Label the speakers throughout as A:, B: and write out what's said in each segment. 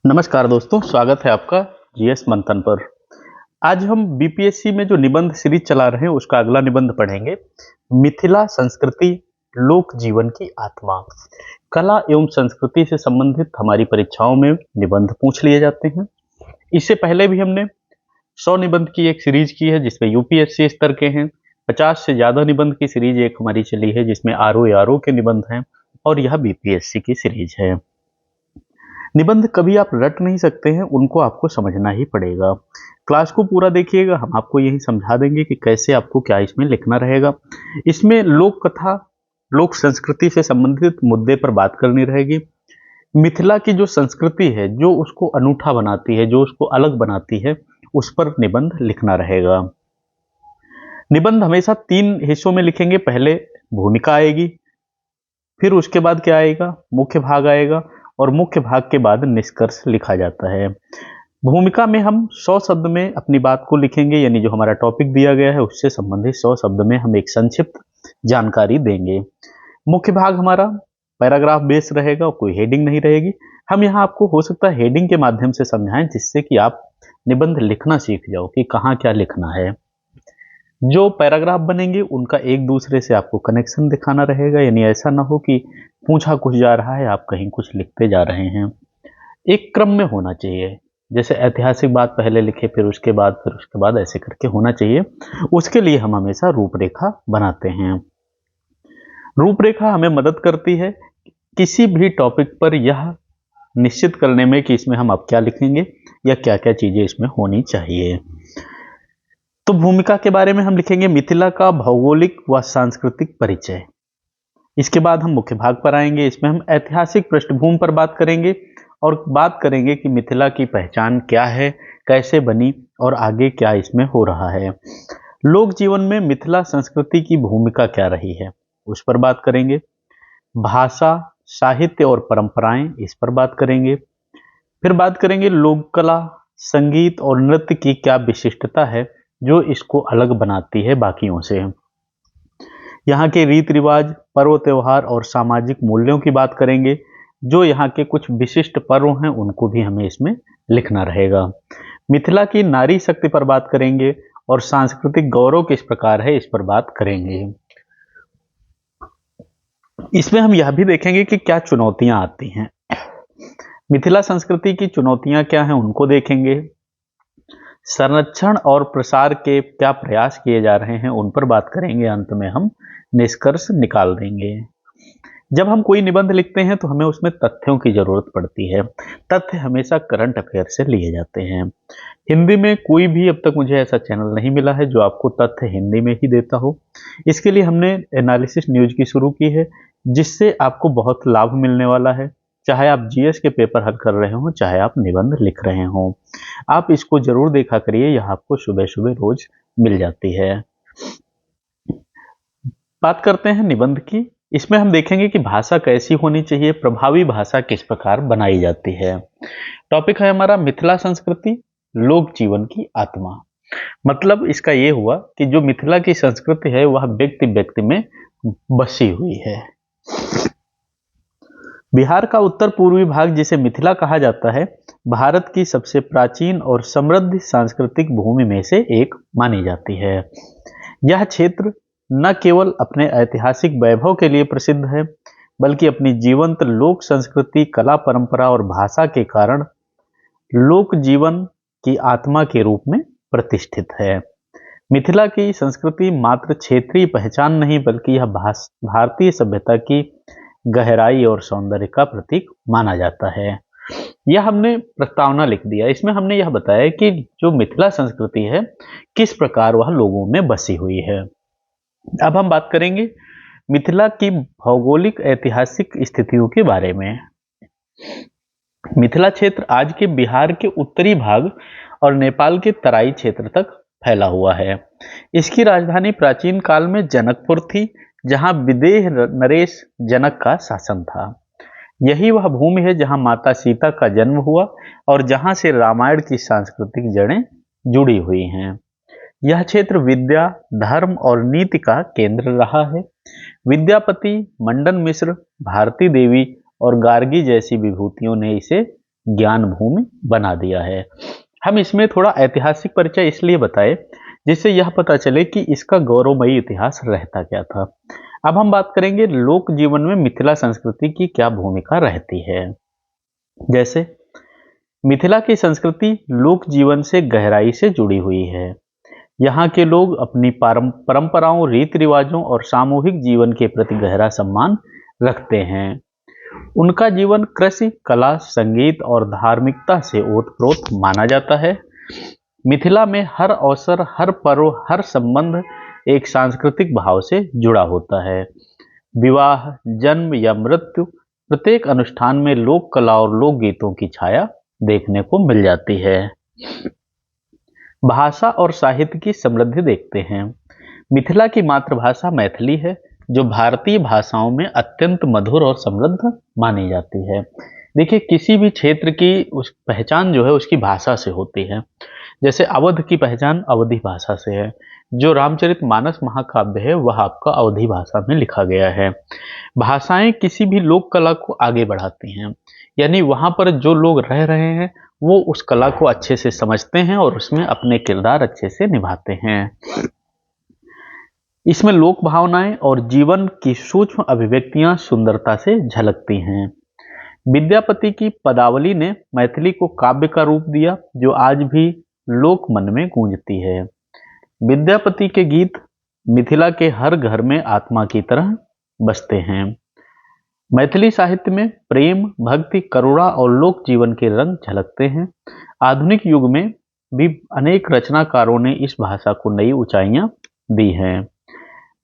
A: नमस्कार दोस्तों, स्वागत है आपका जीएस मंथन पर। आज हम बीपीएससी में जो निबंध सीरीज चला रहे हैं उसका अगला निबंध पढ़ेंगे। मिथिला संस्कृति लोक जीवन की आत्मा। कला एवं संस्कृति से संबंधित हमारी परीक्षाओं में निबंध पूछ लिए जाते हैं। इससे पहले भी हमने 100 निबंध की एक सीरीज की है जिसमें यूपीएससी स्तर के हैं। 50 से ज्यादा निबंध की सीरीज एक हमारी चली है जिसमें आरओ आरओ के निबंध हैं, और यह बीपीएससी की सीरीज है। निबंध कभी आप रट नहीं सकते हैं, उनको आपको समझना ही पड़ेगा। क्लास को पूरा देखिएगा, हम आपको यही समझा देंगे कि कैसे आपको क्या इसमें लिखना रहेगा। इसमें लोक कथा, लोक संस्कृति से संबंधित मुद्दे पर बात करनी रहेगी। मिथिला की जो संस्कृति है, जो उसको अनूठा बनाती है, जो उसको अलग बनाती है, उस पर निबंध लिखना रहेगा। निबंध हमेशा 3 हिस्सों में लिखेंगे। पहले भूमिका आएगी, फिर उसके बाद क्या आएगा, मुख्य भाग आएगा, और मुख्य भाग के बाद निष्कर्ष लिखा जाता है। भूमिका में हम 100 शब्द में अपनी बात को लिखेंगे, यानी जो हमारा टॉपिक दिया गया है उससे संबंधित 100 शब्द में हम एक संक्षिप्त जानकारी देंगे। मुख्य भाग हमारा पैराग्राफ बेस रहेगा, कोई हेडिंग नहीं रहेगी। हम यहाँ आपको हो सकता है हेडिंग के माध्यम से समझाएं, जिससे कि आप निबंध लिखना सीख जाओ कि कहाँ क्या लिखना है। जो पैराग्राफ बनेंगे उनका एक दूसरे से आपको कनेक्शन दिखाना रहेगा, यानी ऐसा ना हो कि पूछा कुछ जा रहा है, आप कहीं कुछ लिखते जा रहे हैं। एक क्रम में होना चाहिए, जैसे ऐतिहासिक बात पहले लिखे, फिर उसके बाद ऐसे करके होना चाहिए। उसके लिए हम हमेशा रूपरेखा बनाते हैं। रूपरेखा हमें मदद करती है किसी भी टॉपिक पर यह निश्चित करने में कि इसमें हम अब क्या लिखेंगे या क्या क्या चीजें इसमें होनी चाहिए। तो भूमिका के बारे में हम लिखेंगे मिथिला का भौगोलिक व सांस्कृतिक परिचय। इसके बाद हम मुख्य भाग पर आएंगे। इसमें हम ऐतिहासिक पृष्ठभूमि पर बात करेंगे और बात करेंगे कि मिथिला की पहचान क्या है, कैसे बनी और आगे क्या इसमें हो रहा है। लोक जीवन में मिथिला संस्कृति की भूमिका क्या रही है, उस पर बात करेंगे। भाषा, साहित्य और परंपराएं, इस पर बात करेंगे। फिर बात करेंगे लोक कला, संगीत और नृत्य की क्या विशिष्टता है जो इसको अलग बनाती है बाकियों से। यहाँ के रीति रिवाज, पर्व त्योहार और सामाजिक मूल्यों की बात करेंगे। जो यहाँ के कुछ विशिष्ट पर्व हैं उनको भी हमें इसमें लिखना रहेगा। मिथिला की नारी शक्ति पर बात करेंगे और सांस्कृतिक गौरव किस प्रकार है, इस पर बात करेंगे। इसमें हम यह भी देखेंगे कि क्या चुनौतियां आती हैं। मिथिला संस्कृति की चुनौतियां क्या हैं उनको देखेंगे। संरक्षण और प्रसार के क्या प्रयास किए जा रहे हैं उन पर बात करेंगे। अंत में हम निष्कर्ष निकाल देंगे। जब हम कोई निबंध लिखते हैं तो हमें उसमें तथ्यों की जरूरत पड़ती है। तथ्य हमेशा करंट अफेयर से लिए जाते हैं। हिंदी में कोई भी अब तक मुझे ऐसा चैनल नहीं मिला है जो आपको तथ्य हिंदी में ही देता हो। इसके लिए हमने एनालिसिस न्यूज की शुरू की है, जिससे आपको बहुत लाभ मिलने वाला है। चाहे आप जीएस के पेपर हल कर रहे हो, चाहे आप निबंध लिख रहे हो, आप इसको जरूर देखा करिए। यह आपको सुबह सुबह रोज मिल जाती है। बात करते हैं निबंध की। इसमें हम देखेंगे कि भाषा कैसी होनी चाहिए, प्रभावी भाषा किस प्रकार बनाई जाती है। टॉपिक है हमारा मिथिला संस्कृति लोक जीवन की आत्मा। मतलब इसका यह हुआ कि जो मिथिला की संस्कृति है वह व्यक्ति व्यक्ति में बसी हुई है। बिहार का उत्तर पूर्वी भाग, जिसे मिथिला कहा जाता है, भारत की सबसे प्राचीन और समृद्ध सांस्कृतिक भूमि में से एक मानी जाती है। यह क्षेत्र न केवल अपने ऐतिहासिक वैभव के लिए प्रसिद्ध है, बल्कि अपनी जीवंत लोक संस्कृति, कला, परंपरा और भाषा के कारण लोक जीवन की आत्मा के रूप में प्रतिष्ठित है। मिथिला की संस्कृति मात्र क्षेत्रीय पहचान नहीं, बल्कि यह भारतीय सभ्यता की गहराई और सौंदर्य का प्रतीक माना जाता है। यह हमने प्रस्तावना लिख दिया। इसमें हमने यह बताया कि जो मिथिला संस्कृति है किस प्रकार वह लोगों में बसी हुई है। अब हम बात करेंगे मिथिला की भौगोलिक ऐतिहासिक स्थितियों के बारे में। मिथिला क्षेत्र आज के बिहार के उत्तरी भाग और नेपाल के तराई क्षेत्र तक फैला हुआ है। इसकी राजधानी प्राचीन काल में जनकपुर थी, जहां विदेह नरेश जनक का शासन था। यही वह भूमि है जहां माता सीता का जन्म हुआ और जहां से रामायण की सांस्कृतिक जड़ें जुड़ी हुई हैं। यह क्षेत्र विद्या, धर्म और नीति का केंद्र रहा है। विद्यापति, मंडन मिश्र, भारती देवी और गार्गी जैसी विभूतियों ने इसे ज्ञान भूमि बना दिया है। हम इसमें थोड़ा ऐतिहासिक परिचय इसलिए बताए जिससे यह पता चले कि इसका गौरवमयी इतिहास रहता क्या था। अब हम बात करेंगे लोक जीवन में मिथिला संस्कृति की क्या भूमिका रहती है। जैसे मिथिला की संस्कृति लोक जीवन से गहराई से जुड़ी हुई है। यहाँ के लोग अपनी परंपराओं, रीति रिवाजों और सामूहिक जीवन के प्रति गहरा सम्मान रखते हैं। उनका जीवन कृषि, कला, संगीत और धार्मिकता से ओतप्रोत माना जाता है। मिथिला में हर अवसर, हर पर्व, हर संबंध एक सांस्कृतिक भाव से जुड़ा होता है। विवाह, जन्म या मृत्यु, प्रत्येक अनुष्ठान में लोक कला और लोक गीतों की छाया देखने को मिल जाती है। भाषा और साहित्य की समृद्धि देखते हैं। मिथिला की मातृभाषा मैथिली है, जो भारतीय भाषाओं में अत्यंत मधुर और समृद्ध मानी जाती है। देखिए, किसी भी क्षेत्र की उस पहचान जो है उसकी भाषा से होती है। जैसे अवध की पहचान अवधी भाषा से है। जो रामचरितमानस महाकाव्य है वह आपका अवधी भाषा में लिखा गया है। भाषाएं किसी भी लोक कला को आगे बढ़ाती हैं, यानी वहां पर जो लोग रह रहे हैं वो उस कला को अच्छे से समझते हैं और उसमें अपने किरदार अच्छे से निभाते हैं। इसमें लोक भावनाएं और जीवन की सूक्ष्म अभिव्यक्तियां सुंदरता से झलकती हैं। विद्यापति की पदावली ने मैथिली को काव्य का रूप दिया, जो आज भी लोक मन में गूंजती है। विद्यापति के गीत मिथिला के हर घर में आत्मा की तरह बसते हैं। मैथिली साहित्य में प्रेम, भक्ति, करुणा और लोक जीवन के रंग झलकते हैं। आधुनिक युग में भी अनेक रचनाकारों ने इस भाषा को नई ऊंचाइयां दी हैं।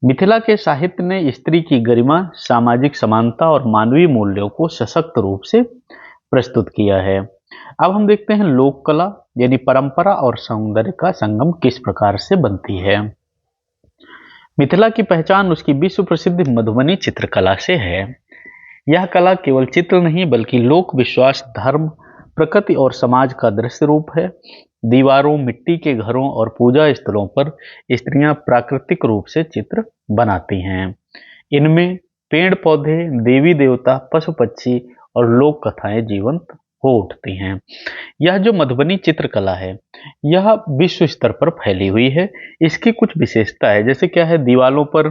A: मिथिला के साहित्य ने स्त्री की गरिमा, सामाजिक समानता और मानवीय मूल्यों को सशक्त रूप से प्रस्तुत किया है। अब हम देखते हैं लोक कला यानी परंपरा और सौंदर्य का संगम किस प्रकार से बनती है। मिथिला की पहचान उसकी विश्व प्रसिद्ध मधुबनी चित्रकला से है। यह कला केवल चित्र नहीं बल्कि लोक विश्वास, धर्म, प्रकृति और समाज का दृश्य रूप है। दीवारों, मिट्टी के घरों और पूजा स्थलों पर स्त्रियां प्राकृतिक रूप से चित्र बनाती हैं। इनमें पेड़ पौधे, देवी देवता, पशु पक्षी और लोक कथाएं जीवंत हो उठती हैं। यह जो मधुबनी चित्रकला है यह विश्व स्तर पर फैली हुई है। इसकी कुछ विशेषता है, जैसे क्या है, दीवारों पर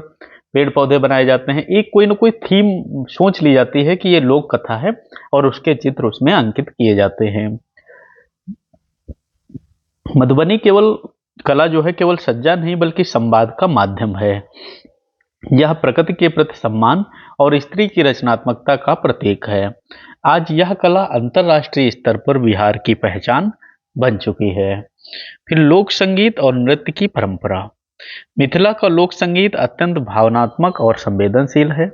A: पेड़ पौधे बनाए जाते हैं। एक कोई ना कोई थीम सोच ली जाती है कि ये लोक कथा है और उसके चित्र उसमें अंकित किए जाते हैं। मधुबनी केवल कला जो है केवल सज्जा नहीं बल्कि संवाद का माध्यम है। यह प्रकृति के प्रति सम्मान और स्त्री की रचनात्मकता का प्रतीक है। आज यह कला अंतर्राष्ट्रीय स्तर पर बिहार की पहचान बन चुकी है। फिर लोक संगीत और नृत्य की परंपरा। मिथिला का लोक संगीत अत्यंत भावनात्मक और संवेदनशील है।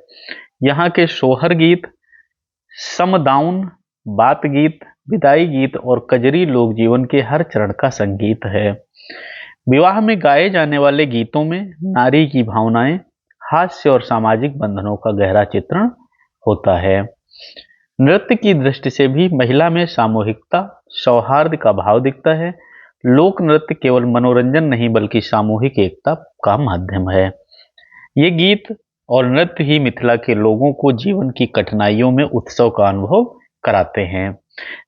A: यहाँ के सोहर गीत, समदाउन, बात गीत, विदाई गीत और कजरी लोक जीवन के हर चरण का संगीत है। विवाह में गाए जाने वाले गीतों में नारी की भावनाएं, हास्य और सामाजिक बंधनों का गहरा चित्रण होता है। नृत्य की दृष्टि से भी महिला में सामूहिकता, सौहार्द का भाव दिखता है। लोक नृत्य केवल मनोरंजन नहीं बल्कि सामूहिक एकता का माध्यम है। ये गीत और नृत्य ही मिथिला के लोगों को जीवन की कठिनाइयों में उत्सव का अनुभव कराते हैं।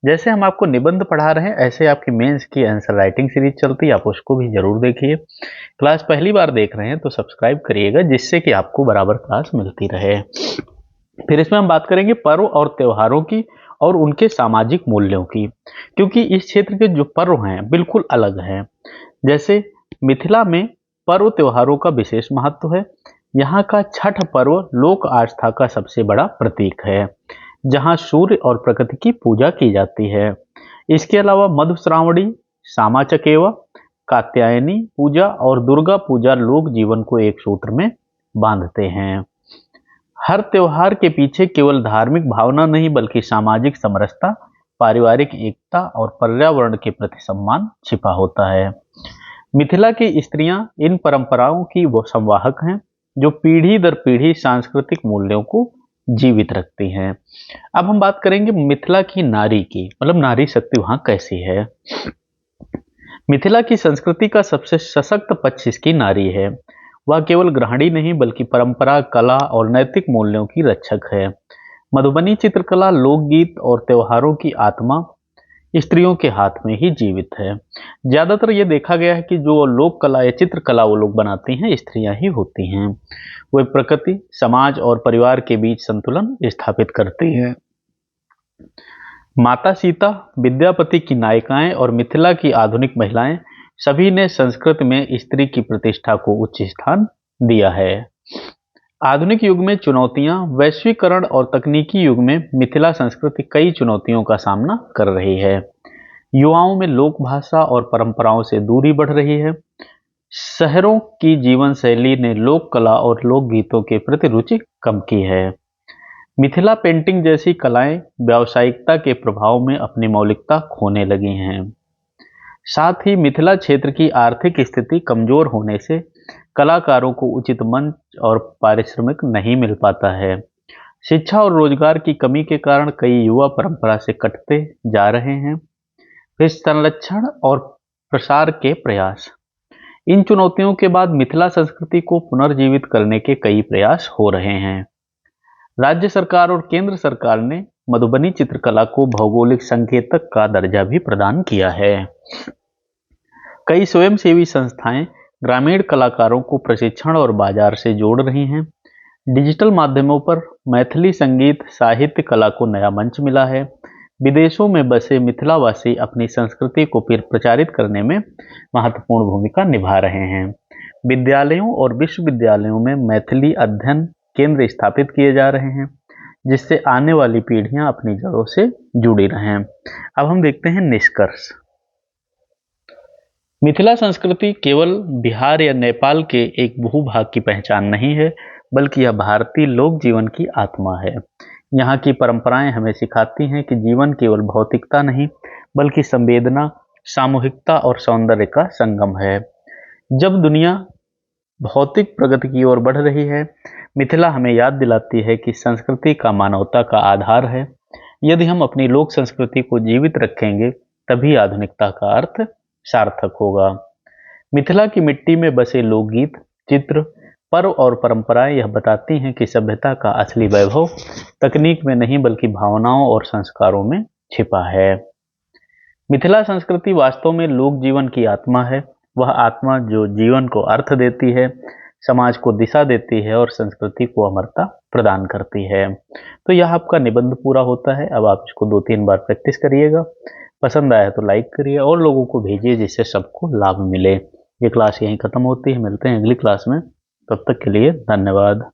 A: जैसे हम आपको निबंध पढ़ा रहे हैं ऐसे आपकी मेंस की आंसर राइटिंग सीरीज चलती है, आप उसको भी जरूर देखिए। क्लास पहली बार देख रहे हैं तो सब्सक्राइब करिएगा, जिससे कि आपको बराबर क्लास मिलती रहे। फिर इसमें हम बात करेंगे पर्व और त्योहारों की और उनके सामाजिक मूल्यों की, क्योंकि इस क्षेत्र के जो पर्व हैं बिल्कुल अलग हैं। जैसे मिथिला में पर्व त्योहारों का विशेष महत्व है। यहाँ का छठ पर्व लोक आस्था का सबसे बड़ा प्रतीक है, जहाँ सूर्य और प्रकृति की पूजा की जाती है। इसके अलावा मधुश्रावणी, सामा चकेवा, कात्यायनी पूजा और दुर्गा पूजा लोक जीवन को एक सूत्र में बांधते हैं। हर त्योहार के पीछे केवल धार्मिक भावना नहीं बल्कि सामाजिक समरसता, पारिवारिक एकता और पर्यावरण के प्रति सम्मान छिपा होता है। मिथिला की स्त्रियां इन परंपराओं की वो संवाहक हैं जो पीढ़ी दर पीढ़ी सांस्कृतिक मूल्यों को जीवित रखती हैं। अब हम बात करेंगे मिथिला की नारी की, मतलब नारी शक्ति वहां कैसी है। मिथिला की संस्कृति का सबसे सशक्त पक्ष इसकी नारी है। वह केवल गृहिणी नहीं बल्कि परंपरा, कला और नैतिक मूल्यों की रक्षक है। मधुबनी चित्रकला लोकगीत और त्योहारों की आत्मा स्त्रियों के हाथ में ही जीवित है। ज्यादातर ये देखा गया है कि जो लोक कला या चित्रकला वो लोग बनाती हैं स्त्रियां ही होती हैं। वे प्रकृति, समाज और परिवार के बीच संतुलन स्थापित करती हैं। माता सीता, विद्यापति की नायिकाएं और मिथिला की आधुनिक महिलाएं सभी ने संस्कृत में स्त्री की प्रतिष्ठा को उच्च स्थान दिया है। आधुनिक युग में चुनौतियां, वैश्वीकरण और तकनीकी युग में मिथिला संस्कृति कई चुनौतियों का सामना कर रही है। युवाओं में लोक भाषा और परंपराओं से दूरी बढ़ रही है। शहरों की जीवन शैली ने लोक कला और लोक गीतों के प्रति रुचि कम की है। मिथिला पेंटिंग जैसी कलाएं व्यावसायिकता के प्रभाव में अपनी मौलिकता खोने लगी हैं। साथ ही मिथिला क्षेत्र की आर्थिक स्थिति कमजोर होने से कलाकारों को उचित मंच और पारिश्रमिक नहीं मिल पाता है। शिक्षा और रोजगार की कमी के कारण कई युवा परंपरा से कटते जा रहे हैं। फिर संरक्षण और प्रसार के प्रयास। इन चुनौतियों के बाद मिथिला संस्कृति को पुनर्जीवित करने के कई प्रयास हो रहे हैं। राज्य सरकार और केंद्र सरकार ने मधुबनी चित्रकला को भौगोलिक संकेतक का दर्जा भी प्रदान किया है। कई स्वयंसेवी संस्थाएं ग्रामीण कलाकारों को प्रशिक्षण और बाजार से जोड़ रही हैं। डिजिटल माध्यमों पर मैथिली संगीत साहित्य कला को नया मंच मिला है। विदेशों में बसे मिथिलावासी अपनी संस्कृति को फिर प्रचारित करने में महत्वपूर्ण भूमिका निभा रहे हैं। विद्यालयों और विश्वविद्यालयों में मैथिली अध्ययन केंद्र स्थापित किए जा रहे हैं, जिससे आने वाली पीढ़ियां अपनी जड़ों से जुड़ी रहें। अब हम देखते हैं निष्कर्ष। मिथिला संस्कृति केवल बिहार या नेपाल के एक भूभाग की पहचान नहीं है, बल्कि यह भारतीय लोक जीवन की आत्मा है। यहाँ की परंपराएं हमें सिखाती हैं कि जीवन केवल भौतिकता नहीं, बल्कि संवेदना, सामूहिकता और सौंदर्य का संगम है। जब दुनिया भौतिक प्रगति की ओर बढ़ रही है, मिथिला हमें याद दिलाती है कि संस्कृति का मानवता का आधार है। यदि हम अपनी लोक संस्कृति को जीवित रखेंगे, तभी आधुनिकता का अर्थ सार्थक होगा। मिथिला की मिट्टी में बसे लोकगीत, चित्र, पर्व और परंपराएं यह बताती हैं कि सभ्यता का असली वैभव तकनीक में नहीं, बल्कि भावनाओं और संस्कारों में छिपा है। मिथिला संस्कृति वास्तव में लोक जीवन की आत्मा है। वह आत्मा जो जीवन को अर्थ देती है, समाज को दिशा देती है और संस्कृति को अमरता प्रदान करती है। तो यह आपका निबंध पूरा होता है। अब आप इसको 2-3 बार प्रैक्टिस करिएगा। पसंद आया तो लाइक करिए और लोगों को भेजिए, जिससे सबको लाभ मिले। ये क्लास यहीं खत्म होती है। मिलते हैं अगली क्लास में। तब तक के लिए धन्यवाद।